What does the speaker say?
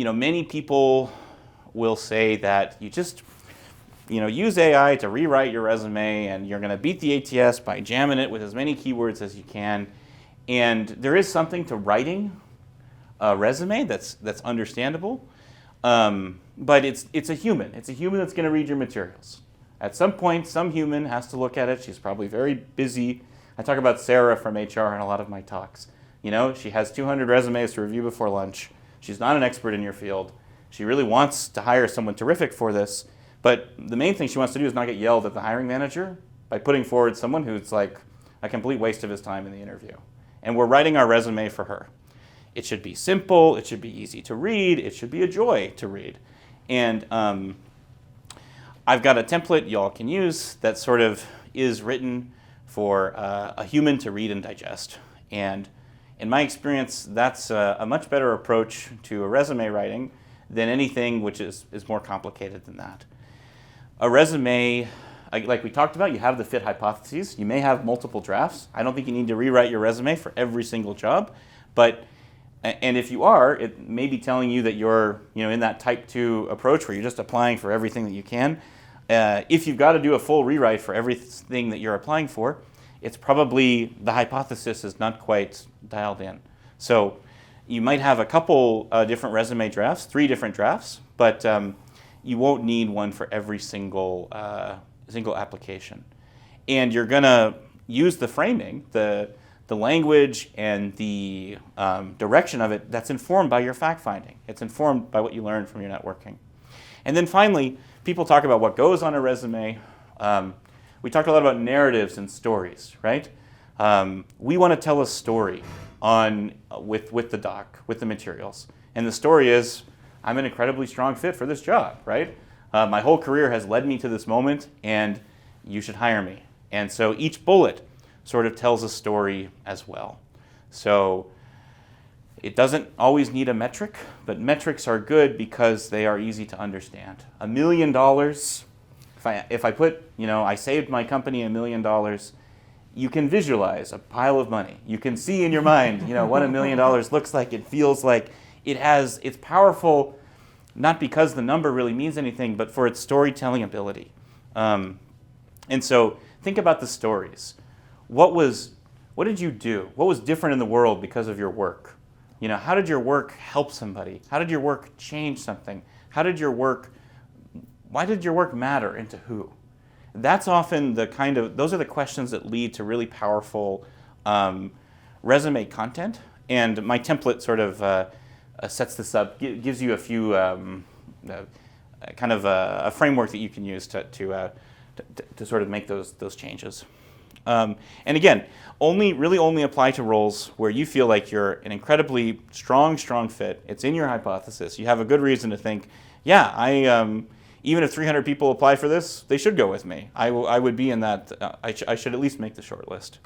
many people will say that you just, use AI to rewrite your resume and you're going to beat the ATS by jamming it with as many keywords as you can. And there is something to writing a resume that's understandable, but it's a human. It's a human that's going to read your materials. At some point, some human has to look at it. She's probably very busy. I talk about Sarah from HR in a lot of my talks. She has 200 resumes to review before lunch. She's not an expert in your field. She really wants to hire someone terrific for this, but the main thing she wants to do is not get yelled at the hiring manager by putting forward someone who's like a complete waste of his time in the interview. And we're writing our resume for her. It should be simple. It should be easy to read. It should be a joy to read. And I've got a template y'all can use that sort of is written for a human to read and digest. And in my experience, that's a much better approach to a resume writing than anything which is more complicated than that. A resume, like we talked about, you have the fit hypotheses. You may have multiple drafts. I don't think you need to rewrite your resume for every single job, and if you are, it may be telling you that you're in that type 2 approach where you're just applying for everything that you can. If you've got to do a full rewrite for everything that you're applying for, it's probably the hypothesis is not quite dialed in. So you might have a couple different resume drafts, 3 different drafts, but you won't need one for every single application. And you're going to use the framing, the language and the direction of it that's informed by your fact-finding. It's informed by what you learned from your networking. And then finally, people talk about what goes on a resume. We talked a lot about narratives and stories, right? We want to tell a story with the doc, with the materials. And the story is, I'm an incredibly strong fit for this job, right? My whole career has led me to this moment, and you should hire me. And so each bullet sort of tells a story as well. So it doesn't always need a metric, but metrics are good because they are easy to understand. $1 million, if I put, I saved my company $1 million, you can visualize a pile of money. You can see in your mind, what $1 million looks like. It feels like it's powerful, not because the number really means anything, but for its storytelling ability. And so think about the stories. What did you do? What was different in the world because of your work? How did your work help somebody? How did your work change something? Why did your work matter, and to who? That's often those are the questions that lead to really powerful resume content. And my template sort of sets this up, gives you a few kind of a framework that you can use to sort of make those changes. And again, only apply to roles where you feel like you're an incredibly strong fit. It's in your hypothesis. You have a good reason to think, yeah, even if 300 people apply for this, they should go with me. I would be in that. I should at least make the short list.